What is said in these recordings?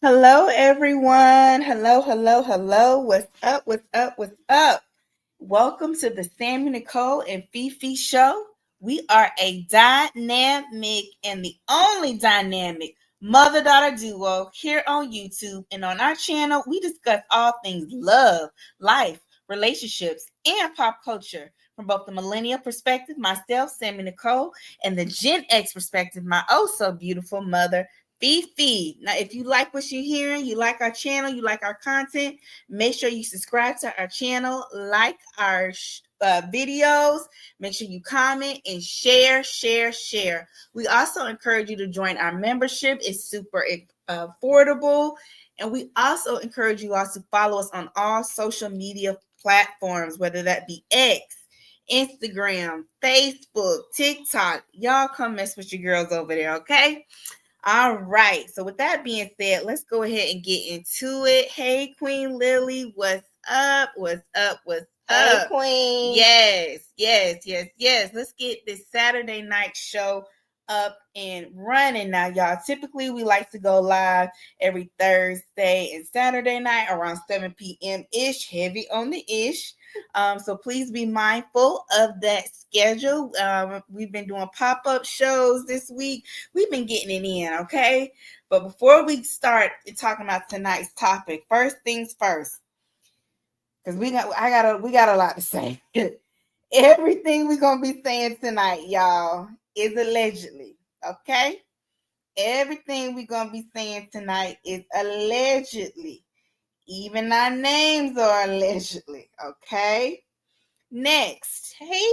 Hello, everyone. Hello, hello, hello. What's up? What's up? What's up? Welcome to the Sammy Nicole and Fifi show. We are a dynamic and the only dynamic mother-daughter duo here on YouTube. And on our channel, we discuss all things love, life, relationships, and pop culture. From both the millennial perspective, myself, Sammy Nicole, and the Gen X perspective, my oh so beautiful mother, Fifi. Now, if you like what you're hearing, you like our channel, you like our content, make sure you subscribe to our channel, like our videos, make sure you comment and share. We also encourage you to join our membership. It's super affordable. And we also encourage you also to follow us on all social media platforms, whether that be X, Instagram, Facebook, TikTok. Y'all come mess with your girls over there, okay? All right. So with that being said, let's go ahead and get into it. Hey, Queen Lily, what's up? What's up? What's Hey, up? Queen. Yes. Let's get this Saturday night show up and running now, y'all. Typically, we like to go live every Thursday and Saturday night around 7 p.m. ish, heavy on the ish. So please be mindful of that schedule. We've been doing pop-up shows this week. We've been getting it in, okay? But before we start talking about tonight's topic, first things first, because we got a lot to say. Everything we're gonna be saying tonight, y'all, is allegedly, okay? Everything we're gonna be saying tonight is allegedly. Even our names are allegedly, okay? Next. Hey,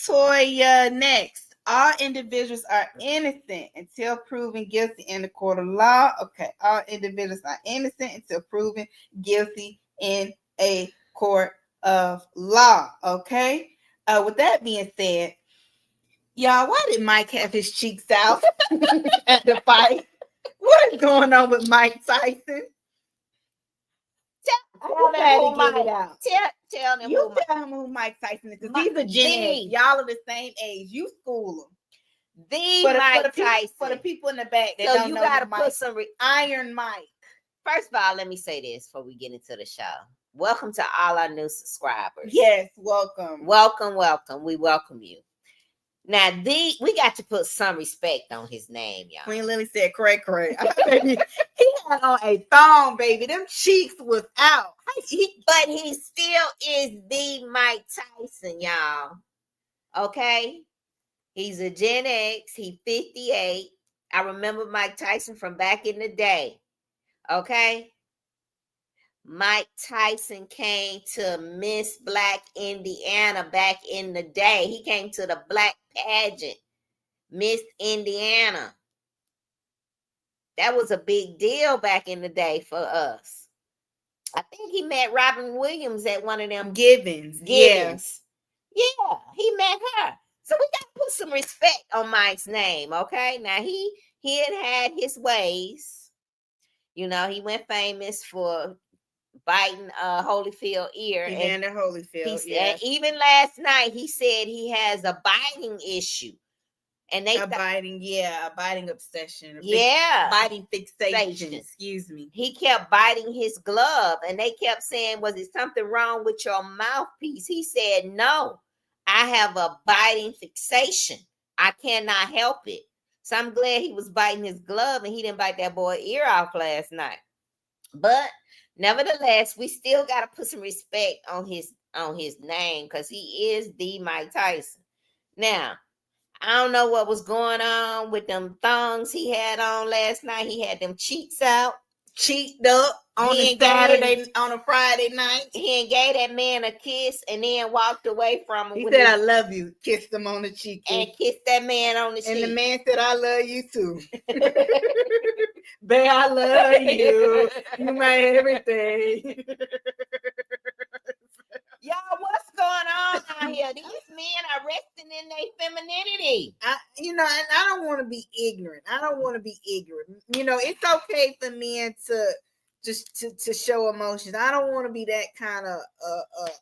Toya. Next. All individuals are innocent until proven guilty in the court of law. Okay. All individuals are innocent until proven guilty in a court of law. Okay. With that being said, y'all, why did Mike have his cheeks out at the fight? What is going on with Mike Tyson? Tell him who Mike Tyson is. Because he's a Gen X. Y'all are the same age. You school him. Tyson. For the people in the back that so don't you know gotta Mike, put some Iron Mike. First of all, let me say this before we get into the show. Welcome to all our new subscribers. Yes, welcome. Welcome. We welcome you. Now, we got to put some respect on his name, y'all. Queen Lily said, cray. Baby, he had on a thong, baby. Them cheeks was out. But he still is the Mike Tyson, y'all. Okay? He's a Gen X. He's 58. I remember Mike Tyson from back in the day. Okay? Mike Tyson came to Miss Black Indiana back in the day. He came to the black pageant, Miss Indiana. That was a big deal back in the day for us. I think he met Robin Williams at one of them Givens. Yes. Yeah, he met her. So we got to put some respect on Mike's name, okay? Now, he had his ways. You know, he went famous for biting Holyfield ear. Evander Holyfield. And even last night, he said he has a biting issue. And a biting obsession. Biting fixation. Excuse me. He kept biting his glove, and they kept saying, was it something wrong with your mouthpiece? He said, no, I have a biting fixation. I cannot help it. So I'm glad he was biting his glove and he didn't bite that boy ear off last night. But nevertheless, we still got to put some respect on his name because he is the Mike Tyson. Now, I don't know what was going on with them thongs he had on last night. He had them cheeks out, cheeked up on a Friday night. He and gave that man a kiss and then walked away from him. He said, I love you. Kissed him on the cheek. And kissed that man on the cheek. And the man said, I love you too. Babe, I love you. You my everything. Y'all, what's going on out here? These men are resting in their femininity. And I don't want to be ignorant. It's okay for men to show emotions. I don't want to be that kind of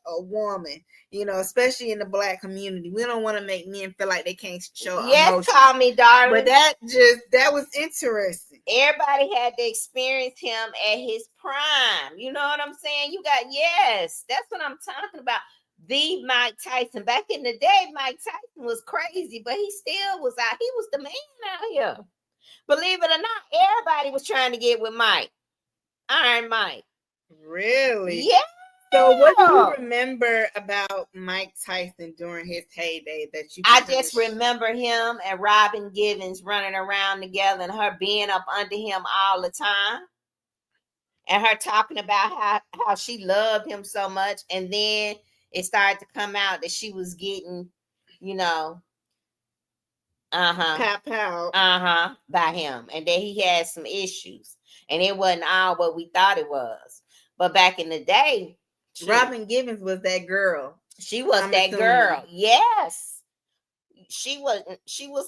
a woman, especially in the Black community. We don't want to make men feel like they can't show emotions. Yes, call me darling. But that was interesting. everybody had to experience him at his prime. You know what I'm saying? Yes, that's what I'm talking about. The Mike Tyson. Back in the day, Mike Tyson was crazy, but he still was out. He was the man out here. Believe it or not, everybody was trying to get with Mike. Iron Mike. Really? Yeah. So what do you remember about Mike Tyson during his heyday that you I just remember him and Robin Givens running around together and her being up under him all the time. And her talking about how she loved him so much. And then it started to come out that she was getting, pap out. By him. And that he had some issues. And it wasn't all what we thought it was. But back in the day, Robin Givens was that girl. She was that girl. Yes. She was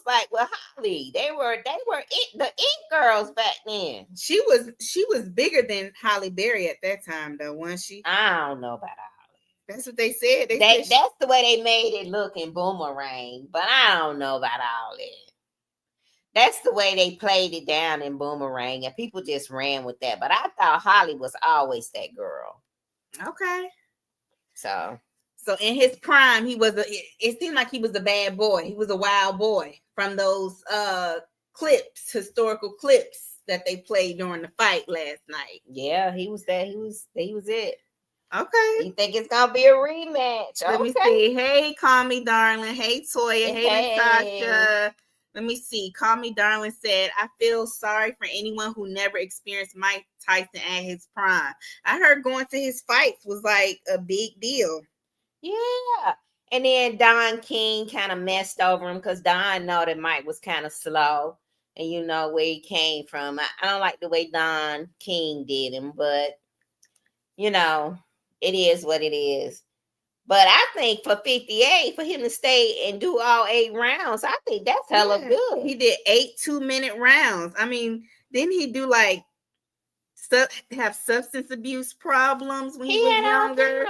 like with Holly. They were the Ink girls back then. She was bigger than Holly Berry at that time though, wasn't she? I don't know about Holly. That's what they said. That's the way they made it look in Boomerang, but I don't know about all that. That's the way they played it down in Boomerang, and people just ran with that. But I thought Holly was always that girl. Okay. So in his prime, it seemed like he was a bad boy. He was a wild boy from those historical clips that they played during the fight last night. Yeah, he was that. He was it. Okay. You think it's gonna be a rematch? Let me see. Hey, Call Me Darling. Hey, Toya. Hey, Natasha. Let me see. Call Me Darling said, I feel sorry for anyone who never experienced Mike Tyson at his prime. I heard going to his fights was like a big deal. Yeah. And then Don King kind of messed over him because Don know that Mike was kind of slow. And you know where he came from. I don't like the way Don King did him, but it is what it is. But I think for 58, for him to stay and do all 8 rounds, I think that's hella good. He did 8 2-minute rounds. I mean, didn't he do like have substance abuse problems when he was younger?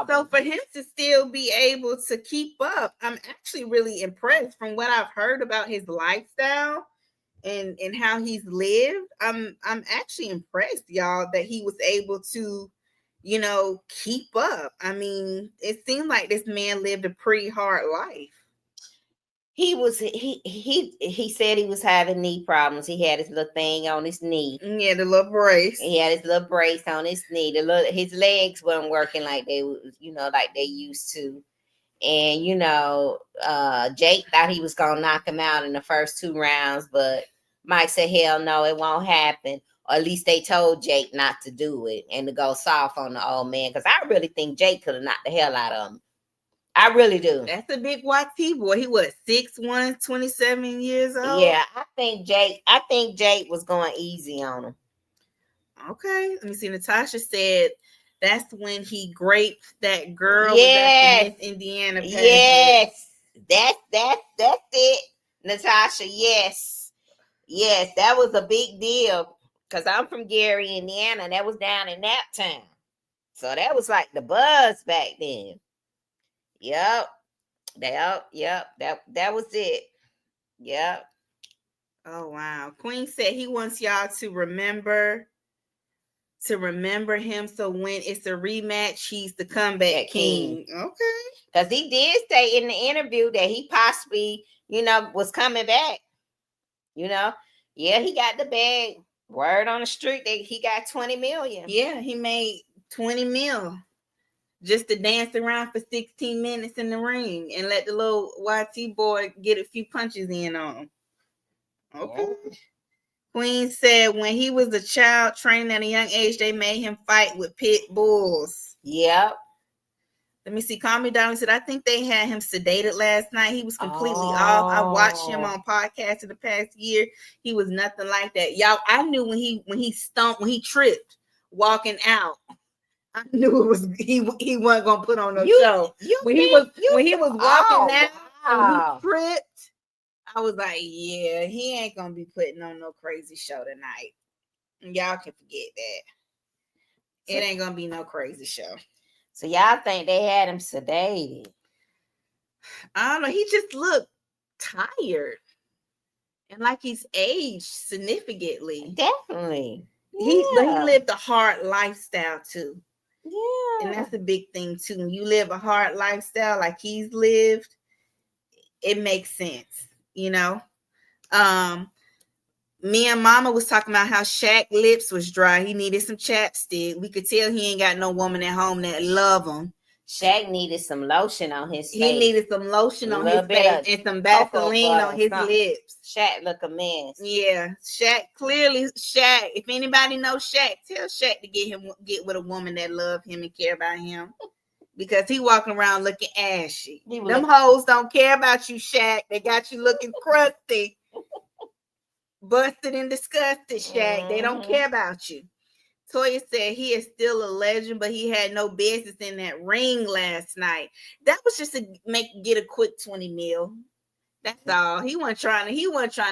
So for him to still be able to keep up, I'm actually really impressed from what I've heard about his lifestyle and how he's lived. I'm actually impressed, y'all, that he was able to keep up. I mean, it seemed like this man lived a pretty hard life. He said he was having knee problems. He had his little thing on his knee. Yeah, the little brace. He had his little brace on his knee. His legs weren't working like they like they used to. And Jake thought he was gonna knock him out in the first 2 rounds, but Mike said, hell no, it won't happen. Or at least they told Jake not to do it and to go soft on the old man. Because I really think Jake could have knocked the hell out of him. I really do. That's a big YT boy. He was 6'1", 27 years old. Yeah, I think Jake was going easy on him. Okay. Let me see. Natasha said that's when he raped that girl. Yes. With that Miss Indiana pageant. Yes. That's it. Natasha, yes. Yes, that was a big deal. Because I'm from Gary, Indiana, and that was down in that town. So that was like the buzz back then. Yep. That was it. Yep. Oh, wow. Queen said he wants y'all to remember him. So when it's a rematch, he's the comeback king. Okay. Because he did say in the interview that he possibly, was coming back. Yeah, he got the bag. Word on the street that he got 20 million. Yeah, he made 20 mil just to dance around for 16 minutes in the ring and let the little YT boy get a few punches in on him. Okay. Yeah. Queen said when he was a child training at a young age, they made him fight with pit bulls. Yep. Let me see. Call Me Darling said, I think they had him sedated last night. He was completely off. I watched him on podcasts in the past year. He was nothing like that. Y'all, I knew when he tripped walking out. I knew it was he wasn't gonna put on no show. When he was walking out and he tripped, I was like, yeah, he ain't gonna be putting on no crazy show tonight. And y'all can forget that. It ain't gonna be no crazy show. So y'all think they had him sedated? I don't know. He just looked tired. And like he's aged significantly. Definitely. But he Yeah. lived a hard lifestyle too. And Yeah. that's a big thing too. When you live a hard lifestyle like he's lived, it makes sense, you know. Um, Me and Mama was talking about how Shaq lips was dry. He needed some chapstick. We could tell he ain't got no woman at home that love him. Shaq needed some lotion on his face. He needed some lotion on his little bit face of and some cocoa Vaseline butter on or his something. lips. Shaq look a mess. Yeah, Shaq clearly Shaq. If anybody knows Shaq, tell Shaq to get with a woman that love him and care about him, because he walking around looking ashy. Them hoes don't care about you, Shaq. They got you looking crusty, busted and disgusted, Shaq. They don't care about you. Toya said he is still a legend, but he had no business in that ring last night. That was just to get a quick 20 mil. That's all. He wasn't trying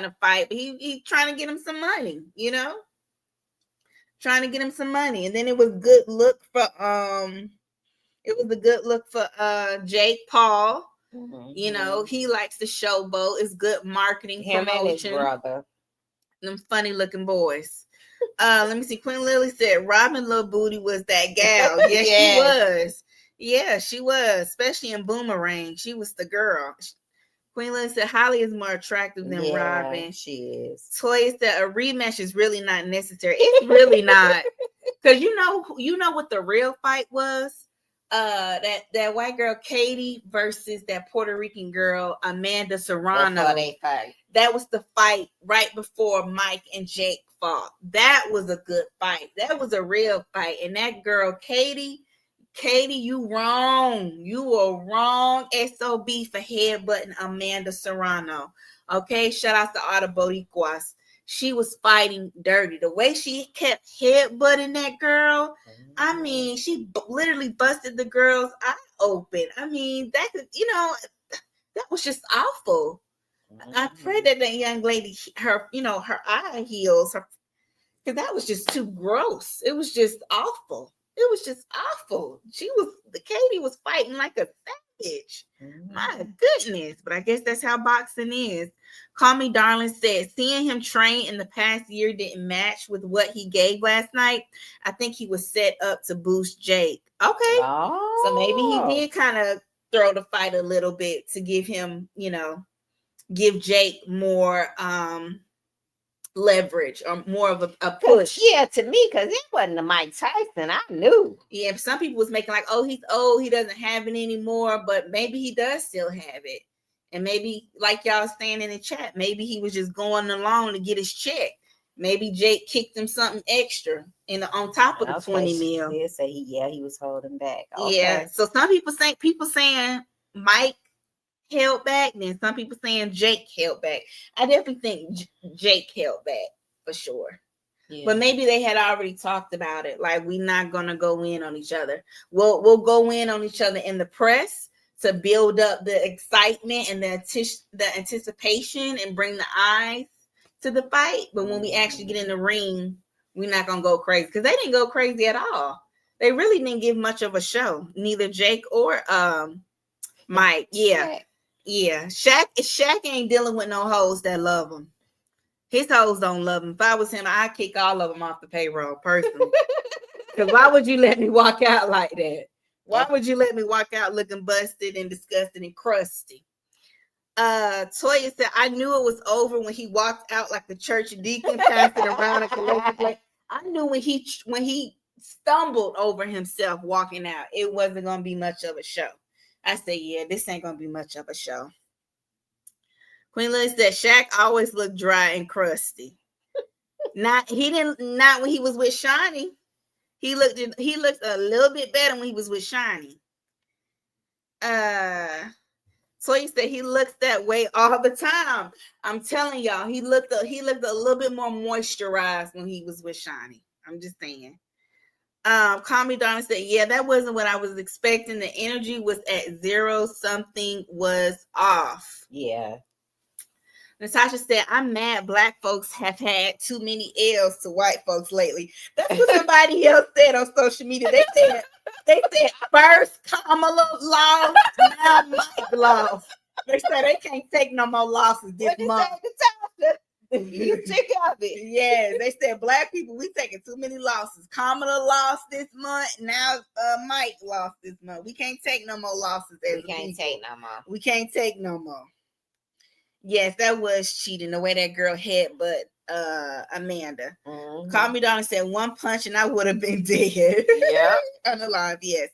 to fight, but he trying to get him some money, you know? Trying to get him some money. And then it was a good look for Jake Paul. Mm-hmm. You know, he likes to showboat. It's good marketing promotion. And his brother. Them funny looking boys. Let me see. Queen Lily said Robin Lil Booty was that gal. Yes, she was. Yeah, she was. Especially in Boomerang. She was the girl. Queen Lily said Holly is more attractive than Robin. She is. Toya said a rematch is really not necessary. It's really not. Because you know what the real fight was? That white girl Katie versus that Puerto Rican girl Amanda Serrano. Before they fight. That was the fight right before Mike and Jake fought. That was a good fight. That was a real fight. And that girl Katie, you wrong. You were wrong. SOB for headbutting Amanda Serrano. Okay, shout out to all the Boricuas. She was fighting dirty. The way she kept headbutting that girl, I mean, she literally busted the girl's eye open. I mean, that was just awful. I pray that young lady, her eye heals, because that was just too gross. It was just awful. It was just awful. Katie was fighting like a savage. My goodness. But I guess that's how boxing is. Call Me Darling said, seeing him train in the past year didn't match with what he gave last night. I think he was set up to boost Jake. Okay. Oh. So maybe he did kind of throw the fight a little bit to give him, give Jake more leverage or more of a push. Yeah, to me, because it wasn't a Mike Tyson. I knew. Yeah, some people was making like, oh, he's old, he doesn't have it anymore, but maybe he does still have it. And maybe, like y'all saying in the chat, maybe he was just going along to get his check. Maybe Jake kicked him something extra on top of the 20 mil. He say he was holding back. Okay. Yeah. So some people saying Mike held back, then some people saying Jake held back. I definitely think Jake held back for sure. Yeah. But maybe they had already talked about it. Like, we're not gonna go in on each other. We'll go in on each other in the press to build up the excitement and the anticipation and bring the eyes to the fight. But when we actually get in the ring, we're not gonna go crazy, because they didn't go crazy at all. They really didn't give much of a show. Neither Jake or Mike. Yeah. Yeah, Shaq ain't dealing with no hoes that love him. His hoes don't love him. If I was him, I'd kick all of them off the payroll personally. Because why would you let me walk out like that? Why would you let me walk out looking busted and disgusted and crusty? Toya said, I knew it was over when he walked out like the church deacon, passing around a collection plate. I knew when he stumbled over himself walking out, it wasn't going to be much of a show. I said, yeah, this ain't gonna be much of a show. Queen Lily said Shaq always looked dry and crusty. Not when he was with Shani. He looked a little bit better when he was with Shani. So he said he looks that way all the time. I'm telling y'all, he looked a little bit more moisturized when he was with Shani. I'm just saying. Call Me Darling said, yeah, that wasn't what I was expecting. The energy was at zero. Something was off. Yeah. Natasha said, I'm mad Black folks have had too many L's to white folks lately. That's what somebody else said on social media. They said first Kamala lost, now Mike lost. They said they can't take no more losses this month. You sick of it. Yes, they said black people, we taking too many losses. Kamala lost this month. Now Mike lost this month. We can't take no more losses. We can't take no more. We can't take no more. Yes, that was cheating. The way that girl hit, but Amanda. Mm-hmm. Called me down and said one punch and I would have been dead. Yeah. On the live, yes.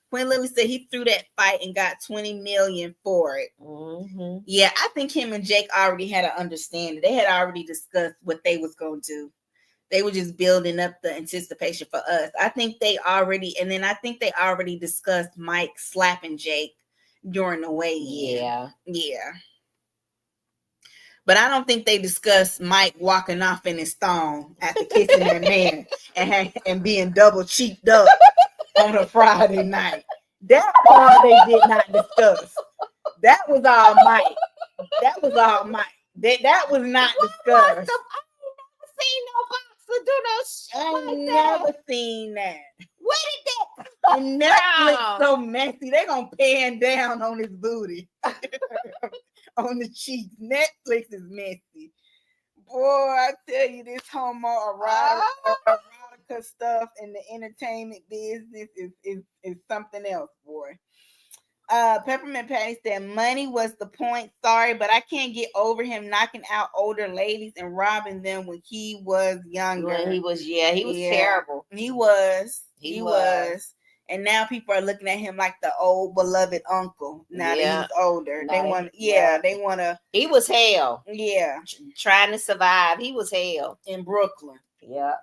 Quinn Lily said he threw that fight and got $20 million for it. Mm-hmm. Yeah, I think him and Jake already had an understanding. They had already discussed what they was going to do. They were just building up the anticipation for us. I think they already discussed Mike slapping Jake during the weigh-in. Yeah. But I don't think they discussed Mike walking off in his thong after kissing that man and being double cheeked up on a Friday night. That part they did not discuss. That was all Mike. That was all Mike. That was not discussed. I ain't never seen that. Where did that And Netflix so messy. They gonna pan down on his booty. On the cheeks. Netflix is messy. Boy, I tell you, this erotica stuff in the entertainment business is something else, boy. Peppermint Patty said money was the point. Sorry, but I can't get over him knocking out older ladies and robbing them when he was younger. When he was terrible. He was. And now people are looking at him like the old beloved uncle. Now that he's older, they want to. He was hell. Yeah, trying to survive. He was hell in Brooklyn. Yeah.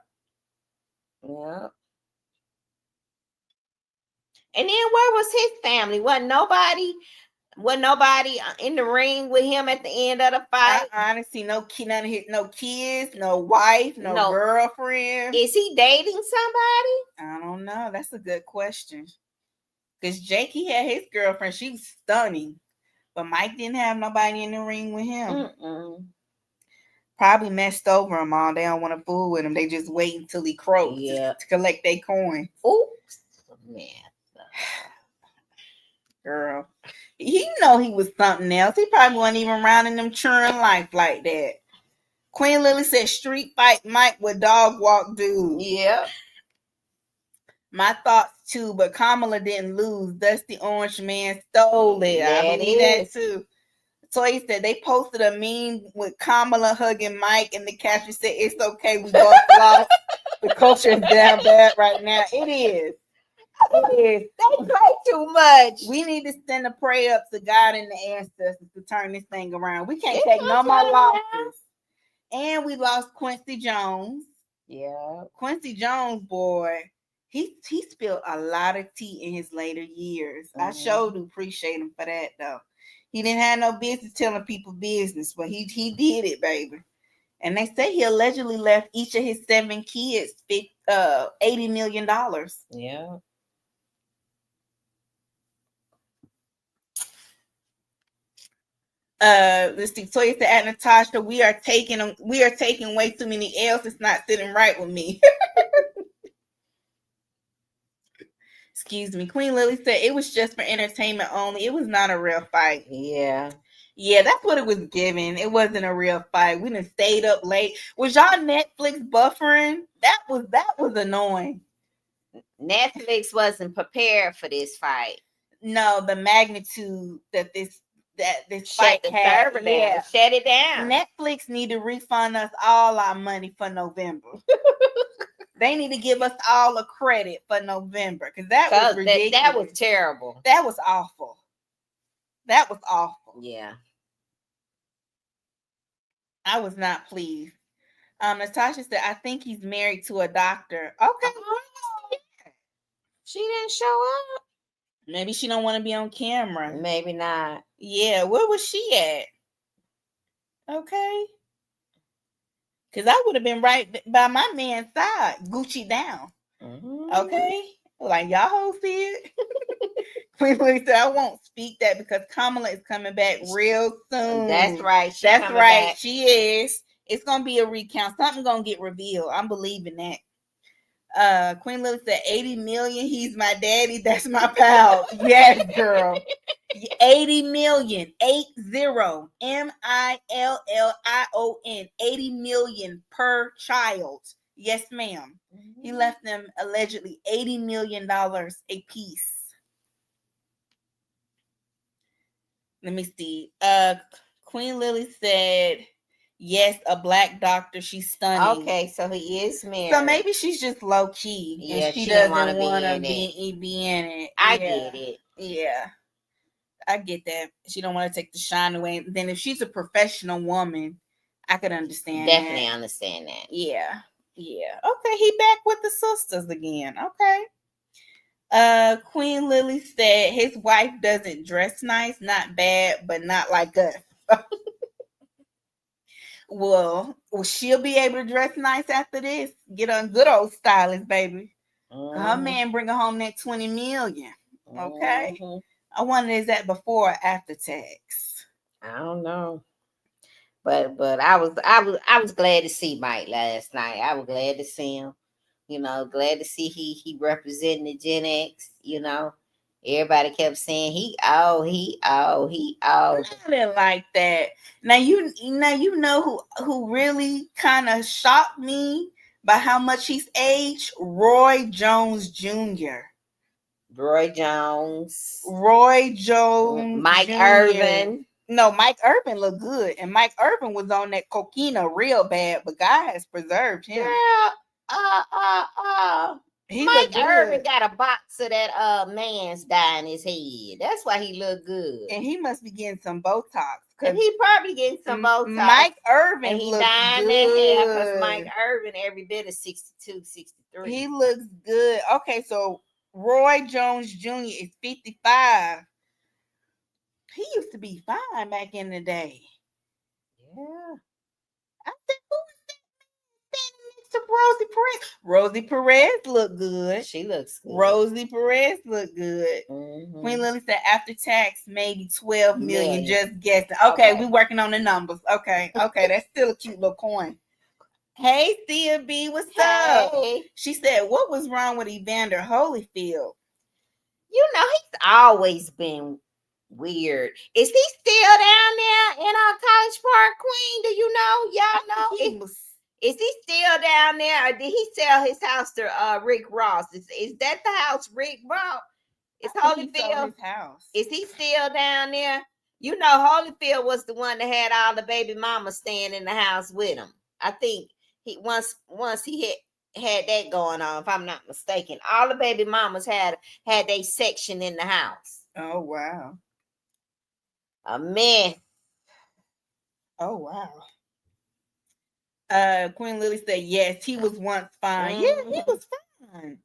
And then where was his family? Wasn't nobody in the ring with him at the end of the fight? I honestly no kids, no wife, no girlfriend. Is he dating somebody? I don't know. That's a good question. Because Jake, he had his girlfriend. She was stunning. But Mike didn't have nobody in the ring with him. Probably messed over him all. They don't want to fool with him. They just wait until he croaks to collect their coin. Oops. Man. Girl. He know he was something else. He probably wasn't even around in them churn life like that. Queen Lily said street fight Mike with dog walk dude. Yeah. My thoughts too, but Kamala didn't lose. Dusty Orange Man stole it. I believe that too. Toy said they posted a meme with Kamala hugging Mike and the caption said it's okay, we both lost. The culture is down bad right now. It is. They play too much. We need to send a prayer up to God and the ancestors to turn this thing around. We can't take no more losses. And we lost Quincy Jones. Yeah. Quincy Jones, boy, he spilled a lot of tea in his later years. I sure do appreciate him for that, though. He didn't have no business telling people business, but he did it, baby. And they say he allegedly left each of his 7 kids $80 million. Yeah. Let's see. Toya said, "At Natasha, we are taking way too many L's. It's not sitting right with me." Excuse me. Queen Lily said it was just for entertainment only. It was not a real fight. Yeah, that's what it was given. It wasn't a real fight. We done stayed up late. Was y'all Netflix buffering? That was annoying. Netflix wasn't prepared for this fight. No, the magnitude that this fight had. Shut it down. Netflix need to refund us all our money for November. They need to give us all a credit for November because that was ridiculous. That was terrible. That was awful. Yeah. I was not pleased. Natasha said, I think he's married to a doctor. Okay. She didn't show up. Maybe she don't want to be on camera. Maybe not. Yeah, where was she at? Okay. Because I would have been right by my man's side, Gucci down. Mm-hmm. Okay? Like, y'all hoes see it? Queen Lee said, I won't speak that because Kamala is coming back real soon. That's right. That's right. Back. She is. It's going to be a recount. Something's going to get revealed. I'm believing that. Queen Lily said 80 million. He's my daddy. That's my pal. Yes, girl. 80 million. 80 million. 80 million per child. Yes, ma'am. He left them allegedly $80 million a piece. Let me see. Queen Lily said, yes, a black doctor. She's stunning. Okay, so he is married. So maybe she's just low key. Yeah, and she don't doesn't wanna want to be be in it. I get it. Yeah. I get that. She don't want to take the shine away. Then if she's a professional woman, I could understand Definitely that. understand that. Yeah. Yeah. Okay, he back with the sisters again. Okay. Queen Lily said his wife doesn't dress nice, not bad, but not like us. Well, she'll be able to dress nice after this. Get on good old stylist, baby. Her man bring her home that 20 million. Okay. I wonder, is that before or after tax? I don't know. But I was glad to see Mike last night. I was glad to see him. Glad to see he representing the Gen X. Everybody kept saying he old. I didn't like that. Now you know who really kind of shocked me by how much he's aged? Roy Jones Jr. Roy Jones. Mike Jr. Irvin. No, Mike Irvin looked good, and Mike Irvin was on that coquina real bad, but God has preserved him. Girl, Mike Irvin got a box of that man's dye in his head. That's why he look good. And he must be getting some Botox. And he probably getting some Botox. Mike Irvin and he looks dying good. That hair, Mike Irvin every bit of 62, 63. He looks good. Okay, so Roy Jones Jr. is 55. He used to be fine back in the day. Yeah. I said, who is that standing next to Rosie Perez? Rosie Perez look good. She looks good. Rosie Perez look good. Queen Lily said after tax, maybe 12 million. Just guessing. Okay, we working on the numbers. Okay, that's still a cute little coin. Hey, Thea B, what's up? She said, what was wrong with Evander Holyfield? He's always been weird. Is he still down there in our College Park, Queen? Do you know? Y'all know? Is he still down there, or did he sell his house to Rick Ross? Is that the house Rick Ross? Is Holyfield his house? Is he still down there? Holyfield was the one that had all the baby mamas staying in the house with him. I think he once he had that going on, if I'm not mistaken. All the baby mamas had a section in the house. Oh wow. A mess. Oh wow. Queen Lily said yes, he was once fine. Yeah, he was fine.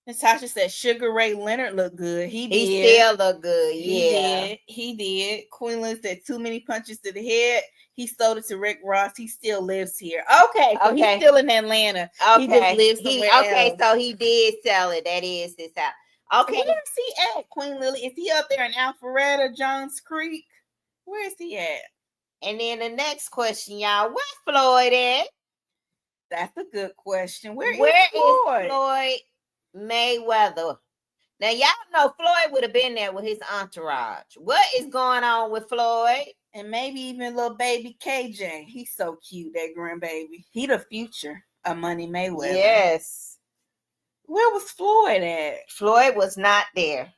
Natasha said Sugar Ray Leonard looked good. He still looked good. Yeah, he did. Queen Lily said too many punches to the head. He sold it to Rick Ross. He still lives here. Okay, so he's still in Atlanta. Okay, he just lives somewhere else. So he did sell it. That is his house. Okay, where is he at, Queen Lily? Is he up there in Alpharetta, Johns Creek? Where is he at? And then the next question, y'all, where's Floyd at? That's a good question. Where is Floyd Mayweather? Now, y'all know Floyd would have been there with his entourage. What is going on with Floyd? And maybe even little baby KJ. He's so cute, that grandbaby. He the future of Money Mayweather. Yes. Where was Floyd at? Floyd was not there.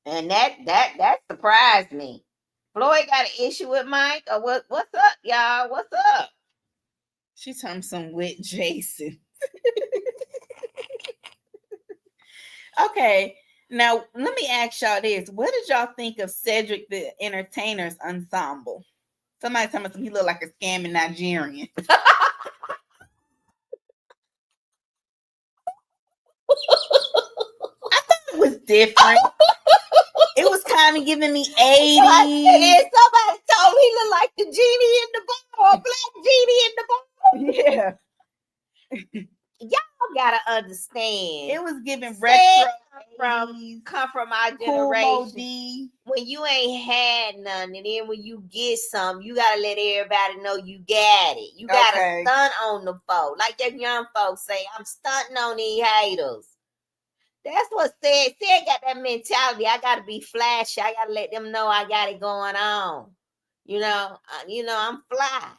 And that surprised me. Floyd got an issue with Mike, or what's up, y'all? What's up? She told him some with Jason. Okay, now let me ask y'all this. What did y'all think of Cedric the Entertainer's ensemble? Somebody told me he looked like a scamming Nigerian. I thought it was different. It was kind of giving me 80s. And somebody told me he looked like the genie in the bottle, a black genie in the bottle. Yeah. gotta understand. It was giving Said retro come from our cool generation. D. When you ain't had none, and then when you get some, you gotta let everybody know you got it. You gotta stunt on the folk. Like them young folks say, I'm stunting on these haters. That's what said got that mentality. I gotta be flashy. I gotta let them know I got it going on. You know, I'm fly.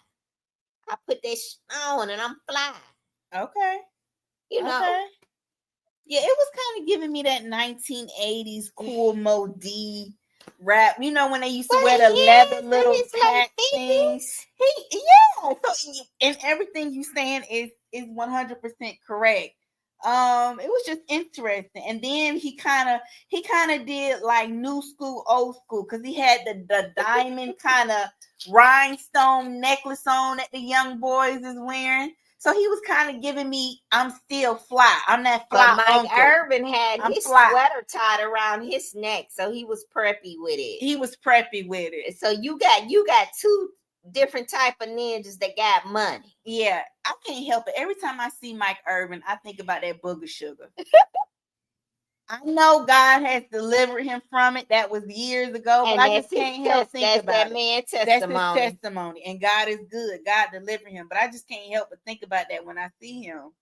I put that on and I'm fly. Okay. You know. Okay. Yeah, it was kind of giving me that 1980s cool D rap. You know when they used to wear the leather little pack things. So and everything you saying is 100% correct. It was just interesting, and then he kind of did like new school, old school, because he had the diamond kind of rhinestone necklace on that the young boys is wearing. So he was kind of giving me, I'm still fly. I'm that fly. But Mike uncle. Urban had his sweater tied around his neck, so he was preppy with it. So you got two different type of ninjas that got money. Yeah, I can't help it. Every time I see Mike Urban, I think about that booger sugar. I know God has delivered him from it. That was years ago, but I just can't help think about that man's testimony. That's his testimony, and God is good. God delivered him, but I just can't help but think about that when I see him.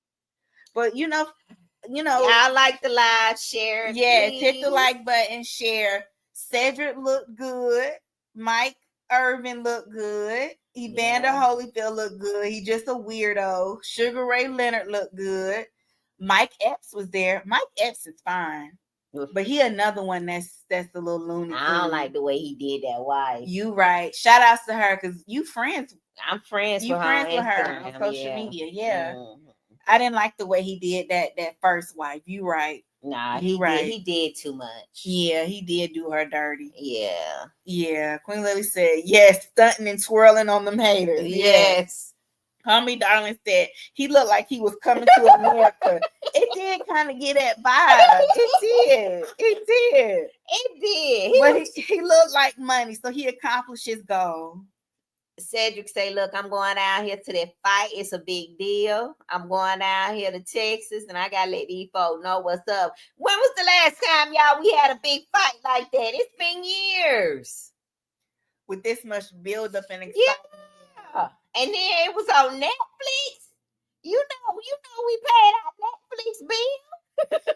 But I like the live share. Yes, hit the like button, share. Cedric looked good. Mike Irvin looked good. Evander Holyfield looked good. He just a weirdo. Sugar Ray Leonard looked good. Mike Epps was there. Mike Epps is fine, but he another one that's a little loony. I don't like the way he did that wife. You right. Shout outs to her because you friends. I'm friends with her on social media. Yeah. Mm-hmm. I didn't like the way he did that first wife. You right. Nah, he did too much. Yeah, he did do her dirty. Yeah. Yeah. Queen Lily said, yes, stunting and twirling on them haters. Yes. Homie Darling said he looked like he was coming to America. It did kind of get that vibe. It did. But he looked like money, so he accomplished his goal. Cedric say, look, I'm going out here to that fight. It's a big deal. I'm going out here to Texas, and I got to let these folks know what's up. When was the last time, y'all, we had a big fight like that? It's been years. With this much build-up and excitement. Yeah. And then it was on Netflix. You know, we paid our Netflix bill.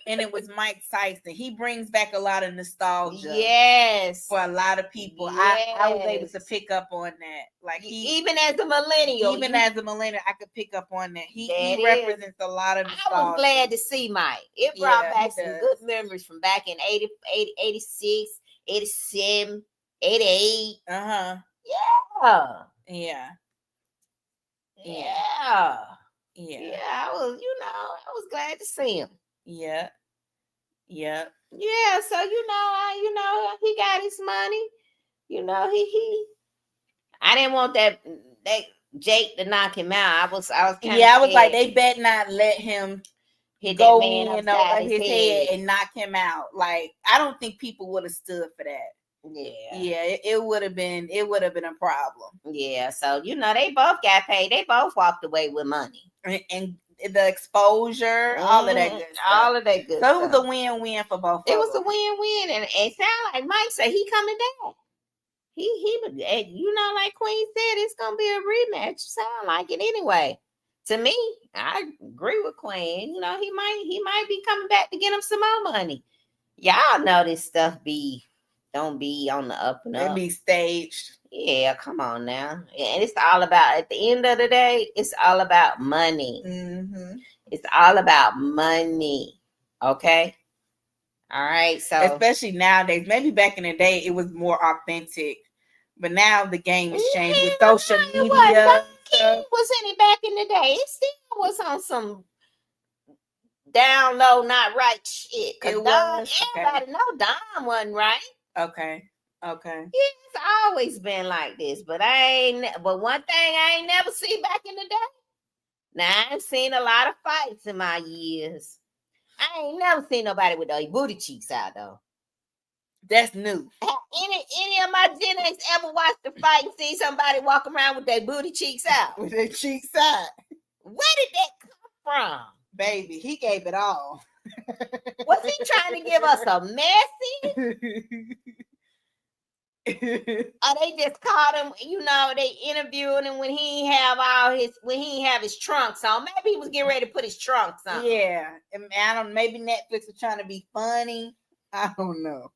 And it was Mike Tyson. He brings back a lot of nostalgia. Yes. For a lot of people. Yes. I was able to pick up on that. Like even as a millennial. I could pick up on that. He represents a lot of nostalgia. I was glad to see Mike. It brought back some good memories from back in 86, 87, 88. Uh-huh. Yeah. Yeah. Yeah. Yeah. I was glad to see him. Yeah. Yeah. Yeah. So he got his money. I didn't want that Jake to knock him out. I was kind of I was like, they bet not let him hit go that man over his head and knock him out. Like, I don't think people would have stood for that. Yeah, it would have been a problem. Yeah, so they both got paid. They both walked away with money. And the exposure, all of that good stuff. All of that good stuff. So it was a win-win for both of them. It was a win-win, and it sounded like Mike said he coming back. He like Queen said, it's gonna be a rematch. Sound like it anyway. To me, I agree with Queen. He might be coming back to get him some more money. Y'all know this stuff don't be on the up and up. It be staged. Yeah, come on now. And it's all about, at the end of the day, it's all about money. Mm-hmm. It's all about money. Okay? All right. So especially nowadays, maybe back in the day it was more authentic. But now the game has changed with social media. Was any back in the day? It still was on some down low, not right shit. It was. Everybody know Don wasn't right. Okay. It's always been like this, but but one thing I ain't never seen back in the day. Now I've seen a lot of fights in my years. I ain't never seen nobody with those booty cheeks out though. That's new. Have any of my Gen X ever watched the fight and see somebody walk around with their booty cheeks out? With their cheeks out. Where did that come from? Baby, he gave it all. Was he trying to give us a message? Or they just caught him, they interviewed him when he have his trunks on. Maybe he was getting ready to put his trunks on. Yeah. I don't, maybe Netflix was trying to be funny. I don't know.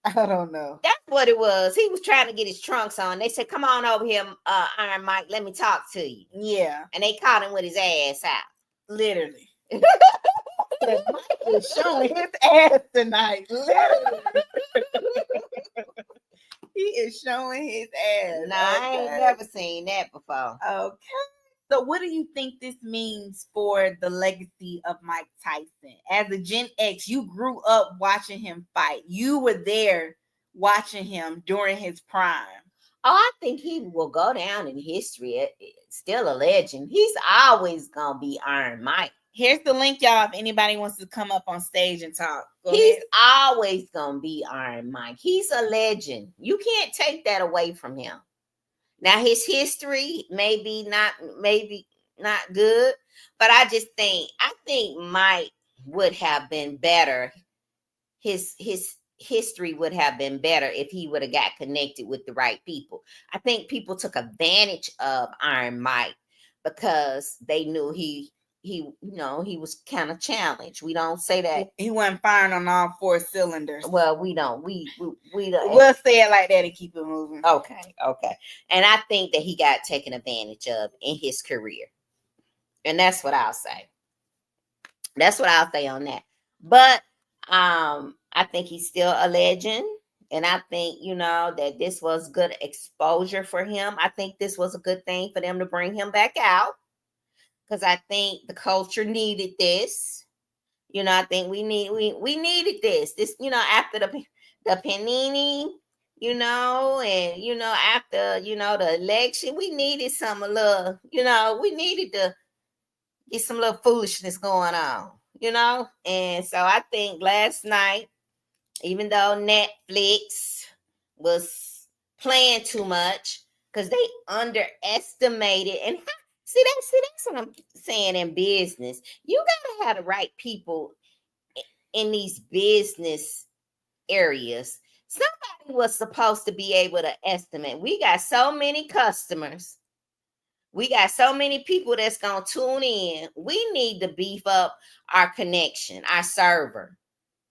That's what it was. He was trying to get his trunks on. They said, come on over here, Iron Mike, let me talk to you. Yeah. And they caught him with his ass out. Literally. Mike is showing his ass tonight. Literally. He is showing his ass. No, I ain't never seen that before. Okay. So what do you think this means for the legacy of Mike Tyson? As a Gen X, you grew up watching him fight. You were there watching him during his prime. Oh, I think he will go down in history. Still a legend. He's always going to be Iron Mike. Here's the link, y'all, if anybody wants to come up on stage and talk. He's always going to be Iron Mike. He's a legend. You can't take that away from him. Now, his history maybe not good, but I think Mike would have been better. His history would have been better if he would have got connected with the right people. I think people took advantage of Iron Mike because they knew he was kind of challenged. We don't say that he wasn't firing on all four cylinders. Well, we don't. We don't. We'll say it like that and keep it moving. Okay. And I think that he got taken advantage of in his career, and that's what I'll say. That's what I'll say on that. But I think he's still a legend, and I think that this was good exposure for him. I think this was a good thing for them to bring him back out. Because I think the culture needed this. I think we needed this. This, after the panini, and after the election, we needed some little, we needed to get some little foolishness going on, And so I think last night, even though Netflix was playing too much, because they underestimated and See, that's what I'm saying in business. You got to have the right people in these business areas. Somebody was supposed to be able to estimate. We got so many customers. We got so many people that's going to tune in. We need to beef up our connection, our server,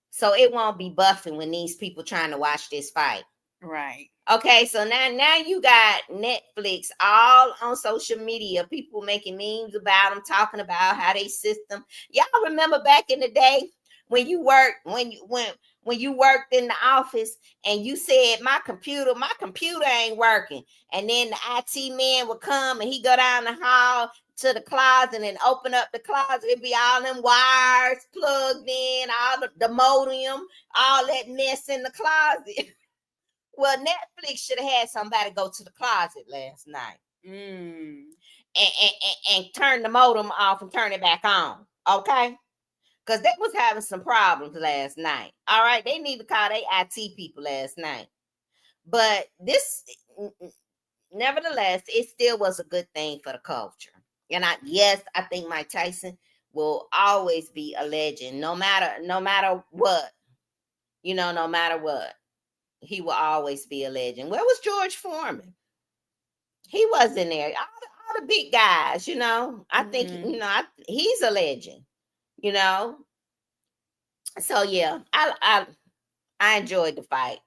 so it won't be buffing when these people trying to watch this fight. Right. Okay, so now you got Netflix all on social media, people making memes about them, talking about how they system. Y'all remember back in the day when you worked when you worked in the office and you said my computer ain't working, and then the IT man would come and he go down the hall to the closet and open up the closet. It'd be all them wires plugged in, all the modem, all that mess in the closet. Well, Netflix should have had somebody go to the closet last night and turn the modem off and turn it back on, okay? Because they was having some problems last night. All right, they need to call their IT people last night. But this, nevertheless, it still was a good thing for the culture. And I think Mike Tyson will always be a legend, no matter what, no matter what. He will always be a legend. Where was George Foreman? He wasn't there. All the big guys, I think, he's a legend, So yeah, I enjoyed the fight,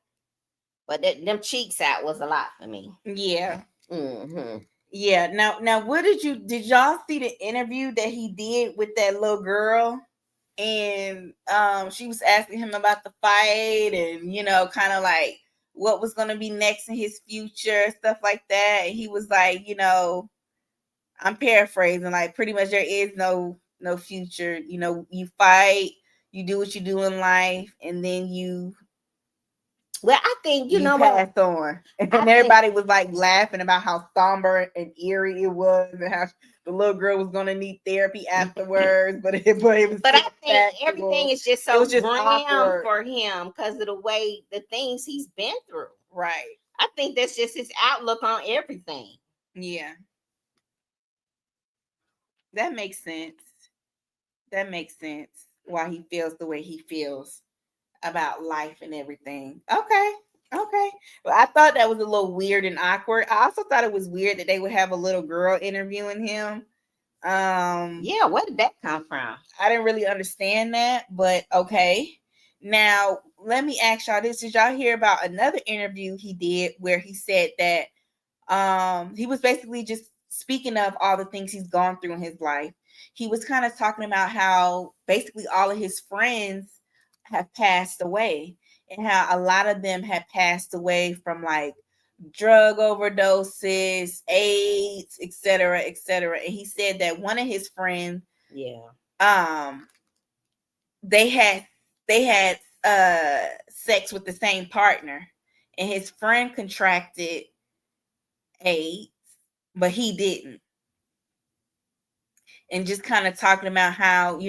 but them cheeks out was a lot for me. Yeah. Mm-hmm. Yeah. Now, what did y'all see the interview that he did with that little girl? And she was asking him about the fight and, kind of like what was going to be next in his future, stuff like that. And he was like, I'm paraphrasing, like pretty much there is no future. You fight, you do what you do in life, and then you I think you pass on. And everybody was like laughing about how somber and eerie it was and how the little girl was gonna need therapy afterwards, but it was. But I think everything is just so grim for him because of the way the things he's been through. Right. I think that's just his outlook on everything. Yeah. That makes sense. That makes sense. Why he feels the way he feels about life and everything. Okay. Okay. Well, I thought that was a little weird and awkward. I also thought it was weird that they would have a little girl interviewing him. Yeah, where did that come from? I didn't really understand that, but okay. Now, let me ask y'all this. Did y'all hear about another interview he did where he said that he was basically just speaking of all the things he's gone through in his life. He was kind of talking about how basically all of his friends have passed away and how a lot of them have passed away from like drug overdoses, AIDS, etc., etc. And he said that one of his friends, Yeah. they had sex with the same partner, and his friend contracted AIDS, but he didn't. And just kind of talking about how,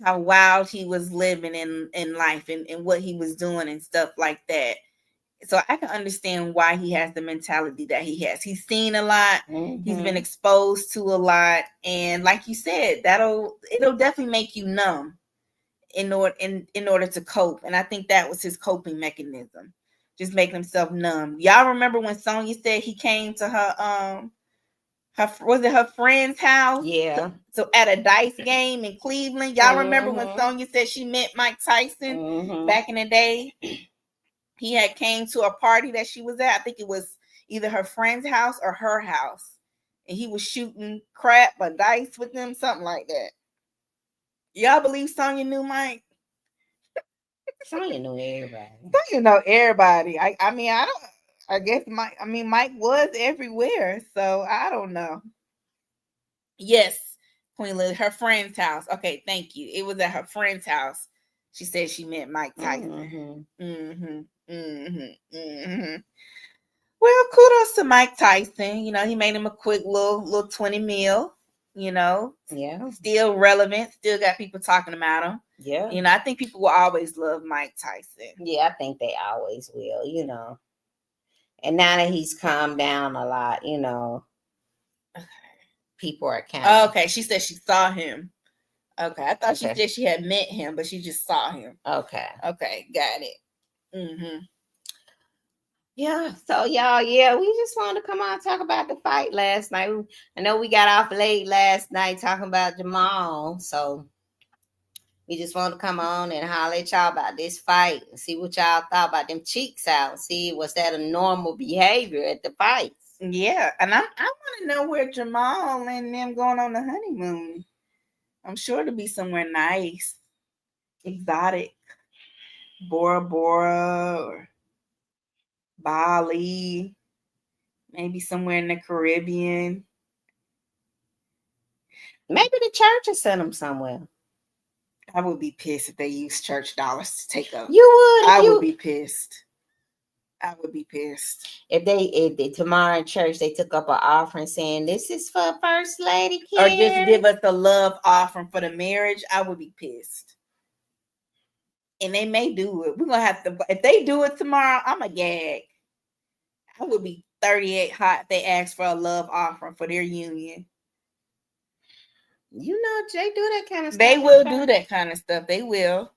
how wild he was living in life and what he was doing and stuff like that. So I can understand why he has the mentality that he has. He's seen a lot. Mm-hmm. He's been exposed to a lot. And like you said, it'll definitely make you numb in order to cope. And I think that was his coping mechanism. Just making himself numb. Y'all remember when Sonya said he came to her her friend's house? Yeah. So at a dice game in Cleveland, y'all remember when Sonya said she met Mike Tyson back in the day? He had came to a party that she was at. I think it was either her friend's house or her house, and he was shooting crap or dice with them, something like that. Y'all believe Sonya knew Mike? Sonya knew everybody. Sonya know everybody. I mean, I don't. I guess Mike was everywhere, so I don't know. Yes, Queen Lily, her friend's house. Okay, thank you. It was at her friend's house. She said she met Mike Tyson. Well, kudos to Mike Tyson. He made him a quick little 20 mil. Yeah. Still relevant. Still got people talking about him. Yeah. I think people will always love Mike Tyson. Yeah, I think they always will, And now that he's calmed down a lot, people are kind of... Okay, she said she saw him. Okay, I thought she said she had met him, but she just saw him. Okay, got it. Yeah, so y'all, we just wanted to come on and talk about the fight last night. I know we got off late last night talking about Jamal, so we just wanted to come on and holler at y'all about this fight and see what y'all thought about them cheeks out. See, was that a normal behavior at the fights? Yeah, and I want to know where Jamal and them going on the honeymoon. I'm sure to be somewhere nice, exotic, Bora Bora or Bali, maybe somewhere in the Caribbean. Maybe the church will send them somewhere. I would be pissed if they use church dollars to take up. You would? I would be pissed. I would be pissed. If they tomorrow in church, they took up an offering saying, this is for First Lady Karen. Or just give us a love offering for the marriage, I would be pissed. And they may do it. We're going to have to, if they do it tomorrow, I'm a gag. I would be 38 hot if they ask for a love offering for their union. They do that kind of stuff. They will do that kind of stuff. They will.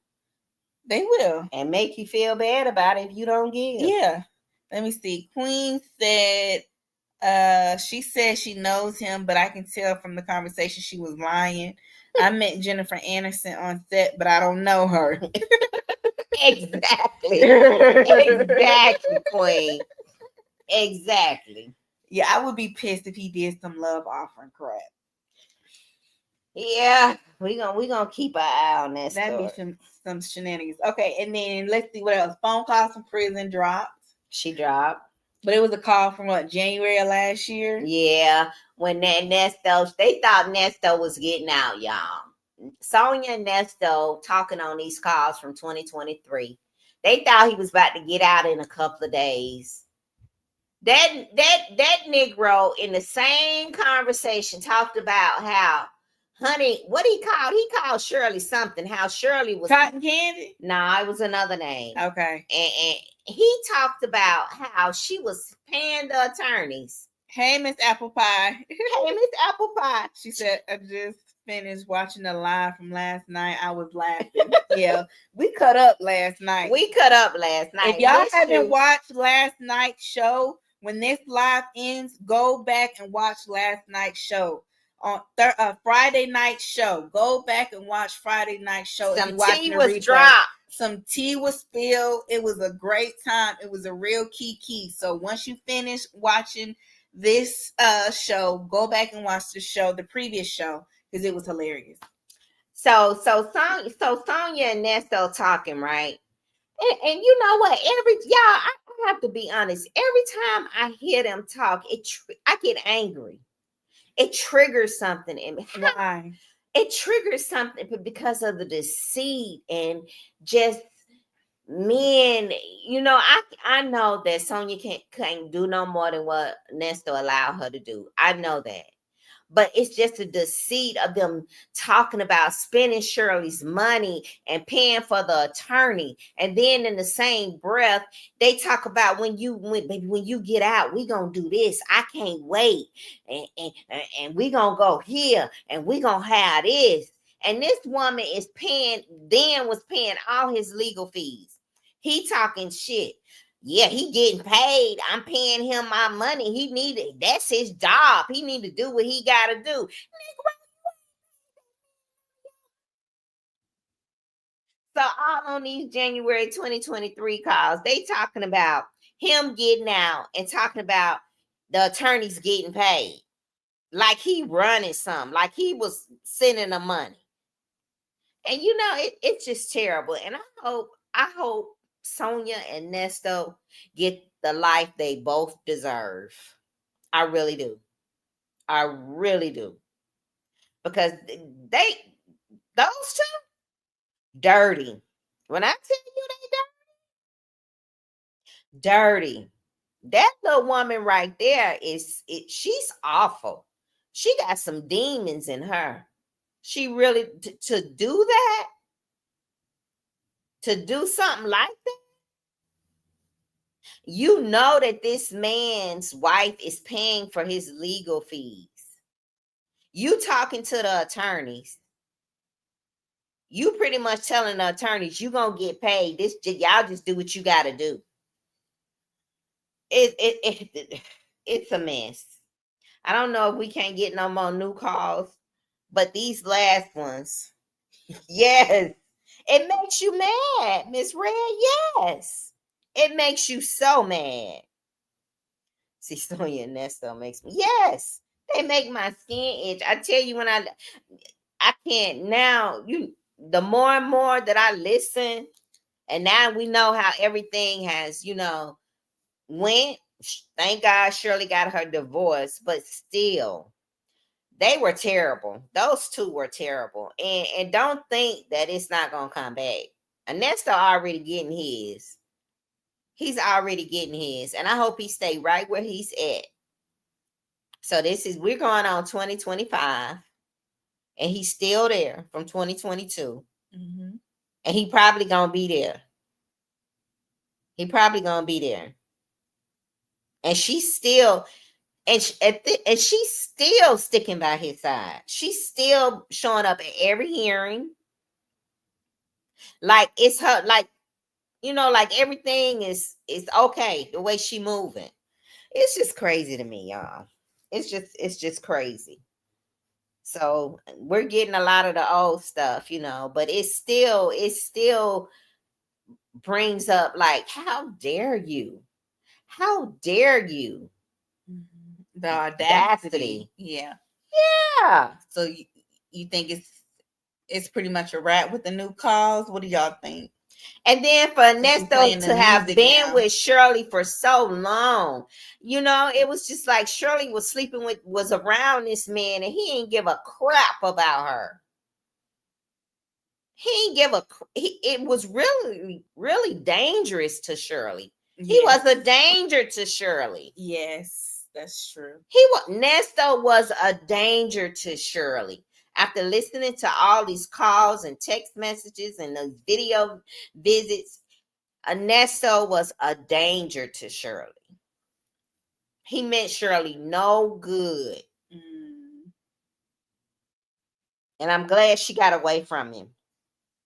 They will. And make you feel bad about it if you don't give. Yeah. Let me see. Queen said, she said she knows him, but I can tell from the conversation she was lying. I met Jennifer Anderson on set, but I don't know her. Exactly. Exactly, Queen. Exactly. Yeah, I would be pissed if he did some love offering crap. Yeah, we gonna keep an eye on that. That'd be some shenanigans. Okay, and then let's see what else. Phone calls from prison dropped. She dropped. But it was a call from January of last year? Yeah, when that Nesto, they thought Nesto was getting out, y'all. Sonya and Nesto talking on these calls from 2023. They thought he was about to get out in a couple of days. That Negro in the same conversation talked about how, honey, what he called Shirley something. How Shirley was Cotton Candy? No, it was another name. Okay. And he talked about how she was paying the attorneys Hey, Miss Apple Pie. Hey, Miss Apple Pie. She said, I just finished watching the live from last night. I was laughing. Yeah, we cut up last night. We cut up last night. If y'all haven't watched last night's show, when this live ends, go back and watch last night's show. On Friday night show, go back and watch Friday night show. Some tea was dropped. Some tea was spilled. It was a great time. It was a real key. So once you finish watching this show, go back and watch the previous show, because it was hilarious. So Sonya and Nesto talking, right? And you know what? I have to be honest. Every time I hear them talk, I get angry. It triggers something in me. Why? It triggers something because of the deceit and just men. You know, I know that Sonya can't do no more than what Nesto allowed her to do. I know that. But it's just a deceit of them talking about spending Shirley's money and paying for the attorney. And then in the same breath, they talk about when you get out, we gonna do this. I can't wait. And we gonna go here and we gonna have this. And this woman was paying all his legal fees. He talking shit. Yeah, he getting paid. I'm paying him my money. That's his job. He need to do what he got to do. So all on these January 2023 calls, they talking about him getting out and talking about the attorneys getting paid. Like he running something, like he was sending the money. And you know, it's just terrible. And I hope Sonya and Nesto get the life they both deserve. I really do. I really do. Because those two, dirty. When I tell you they dirty. That little woman right there she's awful. She got some demons in her. She really, to do that, to do something like that, you know that this man's wife is paying for his legal fees. You talking to the attorneys. You pretty much telling the attorneys you gonna get paid. Y'all just do what you gotta do. It's a mess. I don't know if we can't get no more new calls, but these last ones, yes, it makes you mad, Miss Red. Yes, it makes you so mad. See, Sonya and Nesto makes me. Yes, they make my skin itch. I tell you, when I can't now. The more and more that I listen, and now we know how everything has, went. Thank God Shirley got her divorce, but still, they were terrible. Those two were terrible. And don't think that it's not gonna come back. Ernesto already getting his. He's already getting his. And I hope he stay right where he's at. So we're going on 2025. And he's still there from 2022. Mm-hmm. And he probably gonna be there. And she's still she's still sticking by his side. She's still showing up at every hearing. Like it's her, like, like everything is okay the way she moving. It's just crazy to me, y'all. It's just crazy. So we're getting a lot of the old stuff, but it still brings up, like, how dare you? How dare you? The audacity. Yeah. So you think it's pretty much a wrap with the new calls? What do y'all think? And then for Nesto to have been with Shirley for so long, it was just like Shirley was around this man, and he didn't give a crap about her. It was really, really dangerous to Shirley. Yes. He was a danger to Shirley. Yes, that's true. Nesto was a danger to Shirley. After listening to all these calls and text messages and those video visits, Nesto was a danger to Shirley. He meant Shirley no good. And I'm glad she got away from him.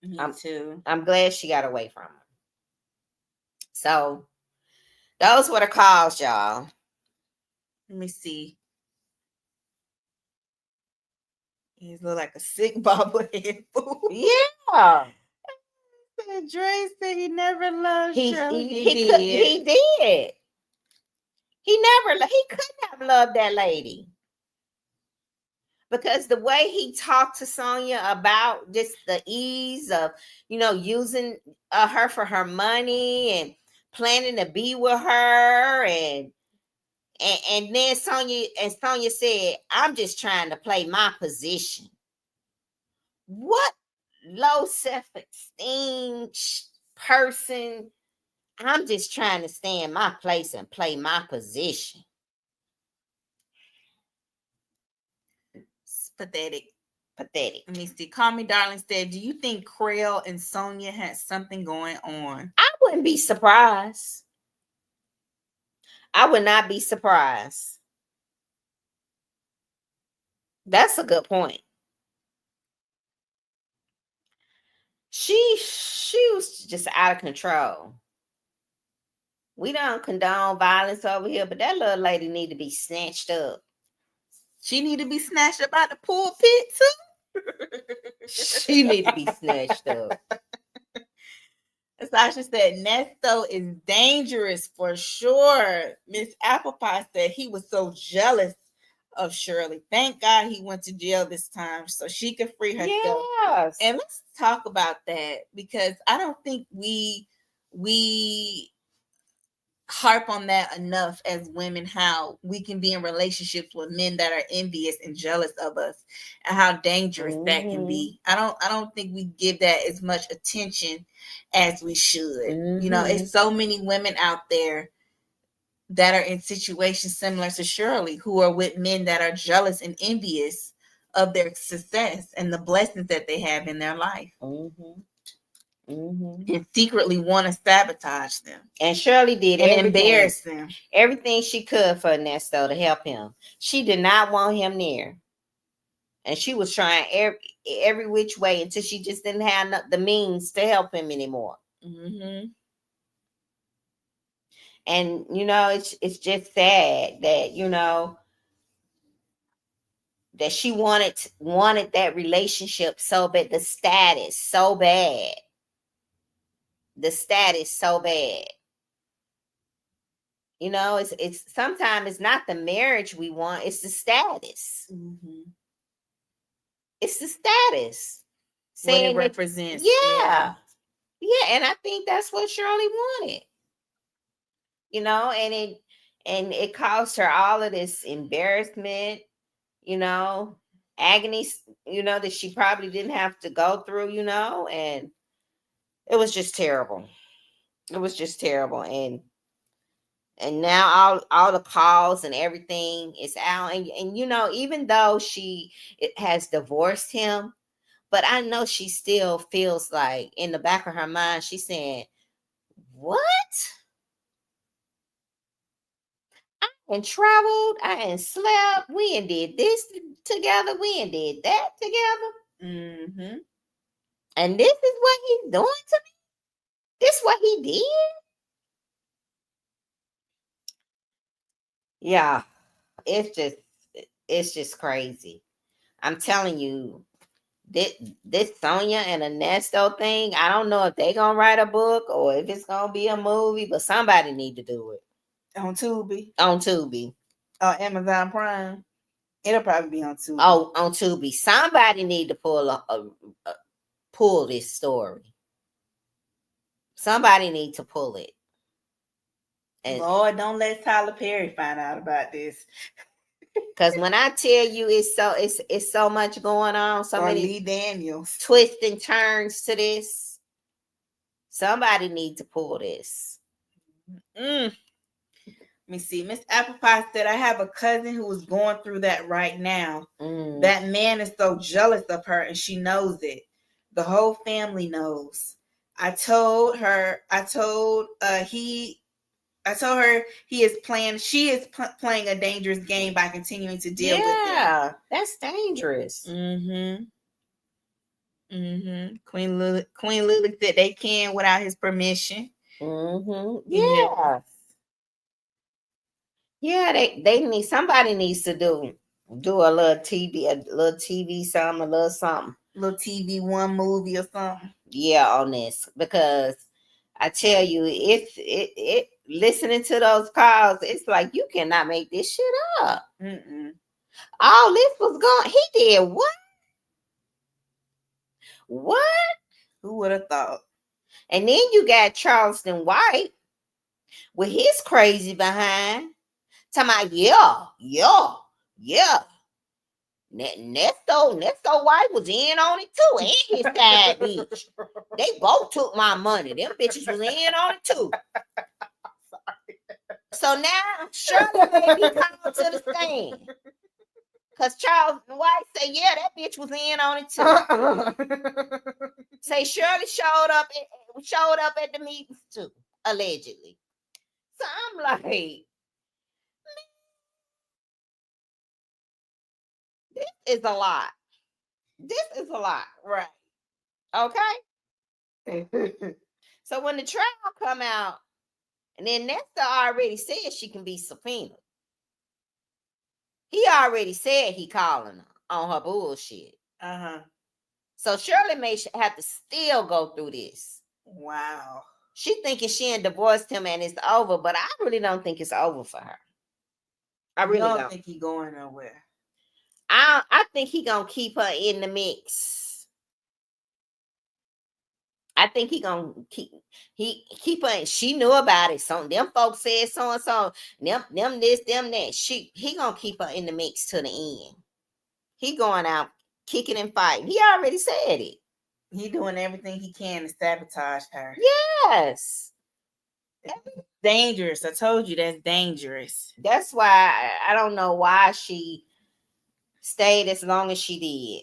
Me too. I'm glad she got away from him. So those were the calls, y'all. Let me see. He look like a sick bobblehead fool. Yeah. Dre said he never loved Shirley. He did. He couldn't have loved that lady. Because the way he talked to Sonia about just the ease of, using her for her money and planning to be with her, and then Sonia said, "I'm just trying to play my position." What low self-esteem person? I'm just trying to stay in my place and play my position. It's pathetic. Pathetic. Let me see. Call Me Darling said, do you think Creel and Sonia had something going on? I wouldn't be surprised. I would not be surprised. That's a good point. She was just out of control. We don't condone violence over here, but that little lady need to be snatched up. She need to be snatched up out the pulpit too. She need to be snatched up. Sasha said Nesto is dangerous for sure. Miss Applepie said he was so jealous of Shirley. Thank God he went to jail this time so she could free herself. Yes. And let's talk about that, because I don't think we harp on that enough as women, how we can be in relationships with men that are envious and jealous of us, and how dangerous that can be. I don't think we give that as much attention as we should. It's so many women out there that are in situations similar to Shirley, who are with men that are jealous and envious of their success and the blessings that they have in their life. And secretly want to sabotage them. And Shirley did and embarrass them. Everything she could for Nesto to help him. She did not want him near. And she was trying every which way until she just didn't have the means to help him anymore. And, it's just sad that, that she wanted that relationship so bad, the status so bad. It's sometimes it's not the marriage we want, it's the status. It's the status. Saying it represents. Yeah. And I think that's what Shirley wanted. And it caused her all of this embarrassment, agony, that she probably didn't have to go through, and it was just terrible. It was just terrible. And now all the calls and everything is out. And even though she has divorced him, but I know she still feels like in the back of her mind, she's saying, what? I ain't traveled, I ain't slept, we ain't did this together, we ain't did that together. And this is what he's doing to me? This what he did? Yeah, it's just crazy. I'm telling you, this Sonia and Ernesto thing, I don't know if they gonna write a book or if it's gonna be a movie, but somebody need to do it. On Tubi. On Amazon Prime. It'll probably be on Tubi. Oh, on Tubi. Somebody need to pull this story. Somebody need to pull it. And Lord, don't let Tyler Perry find out about this. Because when I tell you it's so much going on, so many Lee Daniels twists and turns to this. Somebody need to pull this. Let me see. Miss Applepie said, I have a cousin who is going through that right now. That man is so jealous of her and she knows it. The whole family knows. I told I told her she is playing a dangerous game by continuing to deal with it. Yeah, that's dangerous. Mm-hmm. Mm-hmm. Queen Lily said they can without his permission. Mm-hmm. Yeah. Yeah, they need, somebody needs to do a little TV something, a little something. Little TV one movie or something. Yeah, on this, because I tell you, it listening to those calls, it's like you cannot make this shit up. Mm-mm. All this was going. He did what? What? Who would have thought? And then you got Charleston White with his crazy behind. Talking about, yeah. Nesto White was in on it too, and his side bitch. They both took my money. Them bitches was in on it too. So now Shirley may be called to the stand. Cause Charles White say, yeah, that bitch was in on it too. Say Shirley showed up at the meetings too, allegedly. So I'm like, this is a lot. This is a lot, Right. okay? So when the trial come out, and then Nesta already said she can be subpoenaed. He already said he calling her on her bullshit. Uh-huh. So Shirley may have to still go through this. Wow. She thinking she ain't divorced him and it's over, but I really don't think it's over for her. I really don't think he going nowhere. I think he gonna keep her in the mix. I think he gonna keep her. She knew about it. So them folks said so and so. Them this, them that. He gonna keep her in the mix to the end. He going out kicking and fighting. He already said it. He doing everything he can to sabotage her. Yes. Dangerous. I told you that's dangerous. That's why I don't know why she stayed as long as she did.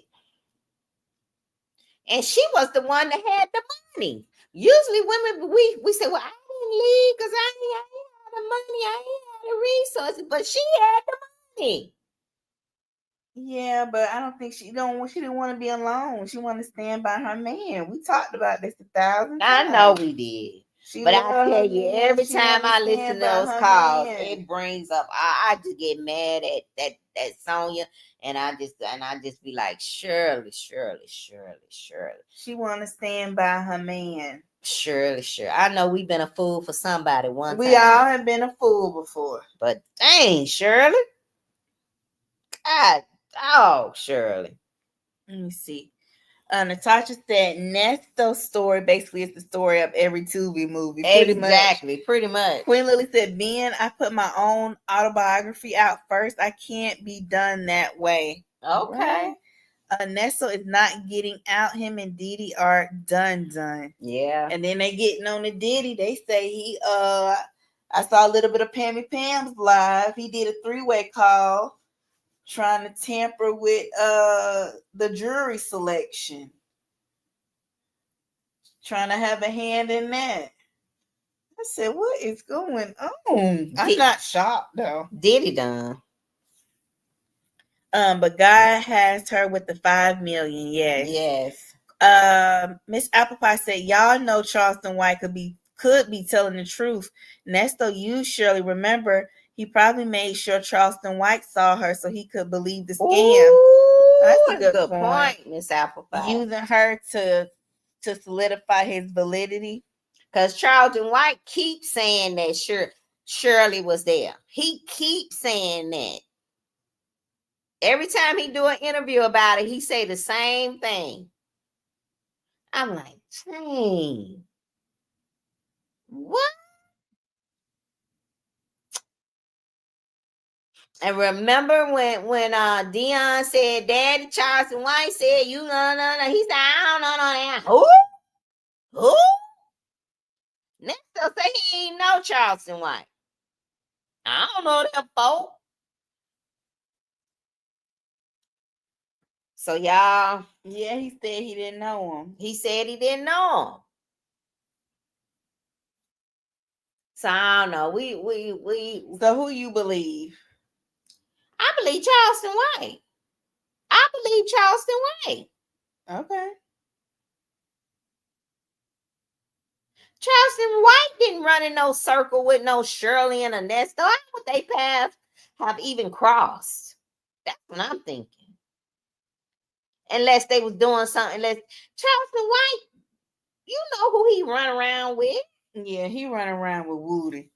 And she was the one that had the money. Usually women, we say, well, I didn't leave because I ain't had the money, I ain't had the resources, but she had the money. Yeah, but I don't think she didn't want to be alone. She wanted to stand by her man. We talked about this 1,000 times. I know we did. But I tell you, every time I listen to those calls, it brings up. I just get mad at that Sonia, and I just be like, Shirley. She want to stand by her man. Shirley. I know we've been a fool for somebody one time. We all have been a fool before. But dang, Shirley. God, oh, Shirley. Let me see. Natasha said Nesto's story basically is the story of every Tubi movie. Pretty much. Queen Lily said, Ben, I put my own autobiography out first. I can't be done that way. Okay. Nesto is not getting out. Him and Didi are done. Yeah. And then they getting on the Diddy. They say I saw a little bit of Pammy Pam's live. He did a 3-way call trying to tamper with the jury selection. Trying to have a hand in that. I said, what is going on? I'm not shocked though. Diddy done. But God has her with the 5 million. Yes. Miss Applepie said, y'all know Charleston White could be telling the truth. Nesto used Shirley. Remember, he probably made sure Charleston White saw her so he could believe the scam. Ooh, that's a good point, Miss Applepie. Using her to solidify his validity. Because Charleston White keeps saying that Shirley was there. He keeps saying that. Every time he do an interview about it, he say the same thing. I'm like, dang. What? And remember when Dion said, Daddy Charleston White said, you no. He said, I don't know that. Who? Next say he ain't know Charleston White. I don't know that folk. So y'all. Yeah, he said he didn't know him. He said he didn't know him. So I don't know. So who you believe? I believe Charleston White. I believe Charleston White. Okay. Charleston White didn't run in no circle with no Shirley and Ernesto. I don't think they paths have even crossed. That's what I'm thinking. Unless they was doing something. Unless Charleston White, you know who he run around with. Yeah, he run around with Woody.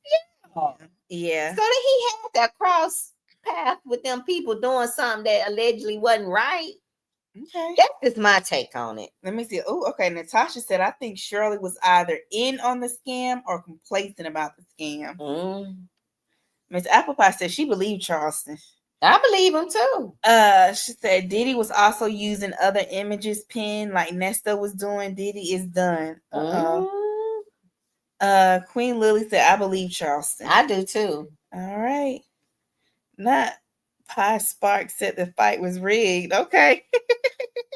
Yeah. So that he had that cross path with them people doing something that allegedly wasn't right. Okay. That's just my take on it. Let me see. Oh, okay. Natasha said, I think Shirley was either in on the scam or complacent about the scam. Miss Apple Pie said she believed Charleston. I believe him too. She said Diddy was also using other images pinned like Nesta was doing. Diddy is done. Queen Lily said, I believe Charleston. I do too. All right. Not Pie Spark said the fight was rigged. Okay.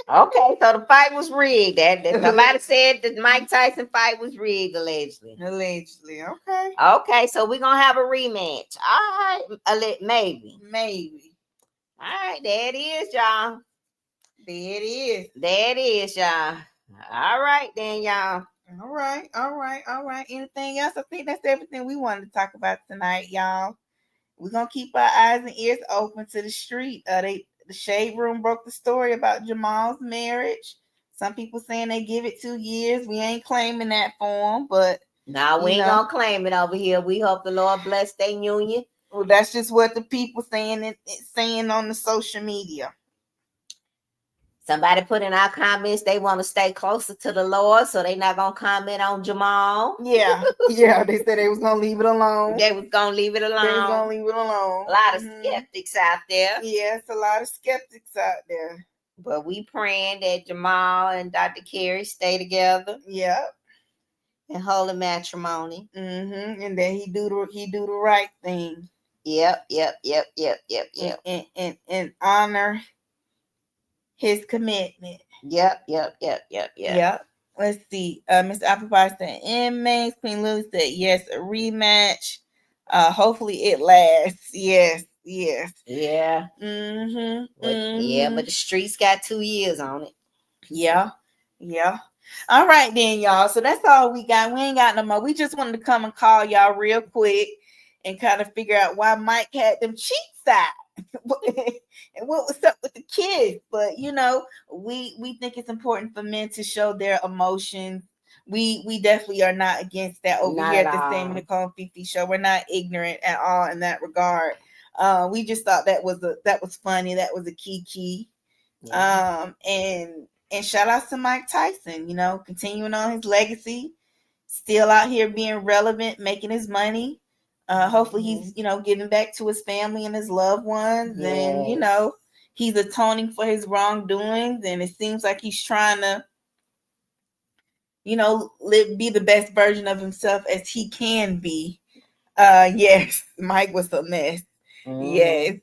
Okay, so the fight was rigged. That somebody said the Mike Tyson fight was rigged, allegedly. Allegedly. Okay. Okay, so we're gonna have a rematch. All right, maybe. All right, there it is, y'all. There it is, y'all. All right, then, y'all. All right. Anything else? I think that's everything we wanted to talk about tonight, y'all. We're gonna keep our eyes and ears open to the street. The Shade Room broke the story about Jamal's marriage. Some people saying they give it 2 years. We ain't claiming that for them, but no, we ain't gonna claim it over here. We hope the Lord bless their union. Well, that's just what the people saying on the social media. Somebody put in our comments they want to stay closer to the Lord, so they not gonna comment on Jamal. Yeah, they said they was gonna leave it alone. They was gonna leave it alone. A lot of skeptics out there. Yeah, it's a lot of skeptics out there. But we praying that Jamal and Dr. Carey stay together. Yep. In holy matrimony. And then he do the right thing. Yep. And honor his commitment. Yep. Let's see. Miss Applebach said inmates. Queen Lily said yes, a rematch. Hopefully it lasts. Yes. Yeah. Yeah, but the streets got 2 years on it. Yeah. All right then, y'all. So that's all we got. We ain't got no more. We just wanted to come and call y'all real quick and kind of figure out why Mike had them cheeks out. And what was up with the kids. But we think it's important for men to show their emotions. We definitely are not against that over here at the Sam Nicole Fifi show. We're not ignorant at all in that regard. We just thought that was funny. That was a key. Yeah. And shout out to Mike Tyson, continuing on his legacy, still out here being relevant, making his money. Hopefully he's, giving back to his family and his loved ones. Yes. And, he's atoning for his wrongdoings. And it seems like he's trying to, be the best version of himself as he can be. Yes, Mike was a mess. Yes.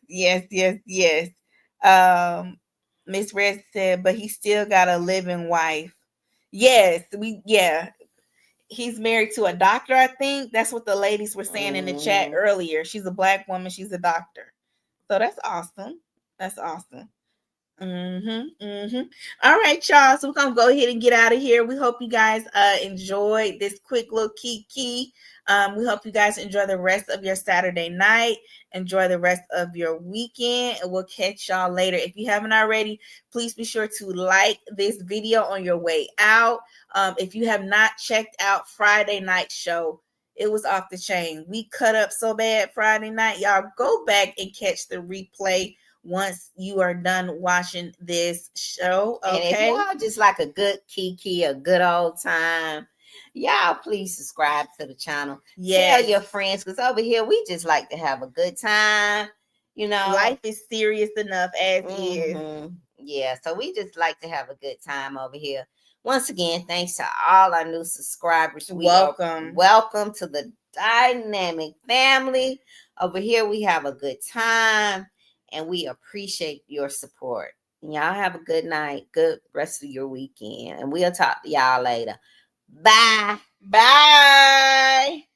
Miss Red said, but he still got a living wife. Yes, he's married to a doctor, I think. That's what the ladies were saying in the chat earlier. She's a Black woman. She's a doctor. So that's awesome. All right, y'all. So we're going to go ahead and get out of here. We hope you guys enjoyed this quick little key. We hope you guys enjoy the rest of your Saturday night. Enjoy the rest of your weekend. And we'll catch y'all later. If you haven't already, please be sure to like this video on your way out. If you have not checked out Friday night show, it was off the chain. We cut up so bad Friday night. Y'all go back and catch the replay once you are done watching this show. Okay. And if y'all just like a good kiki, a good old time, y'all please subscribe to the channel. Yes. Tell your friends, because over here we just like to have a good time. Life is serious enough as is. Yeah, so we just like to have a good time over here. Once again, thanks to all our new subscribers. Welcome to the dynamic family. Over here we have a good time. And we appreciate your support. Y'all have a good night. Good rest of your weekend. And we'll talk to y'all later. Bye. Bye.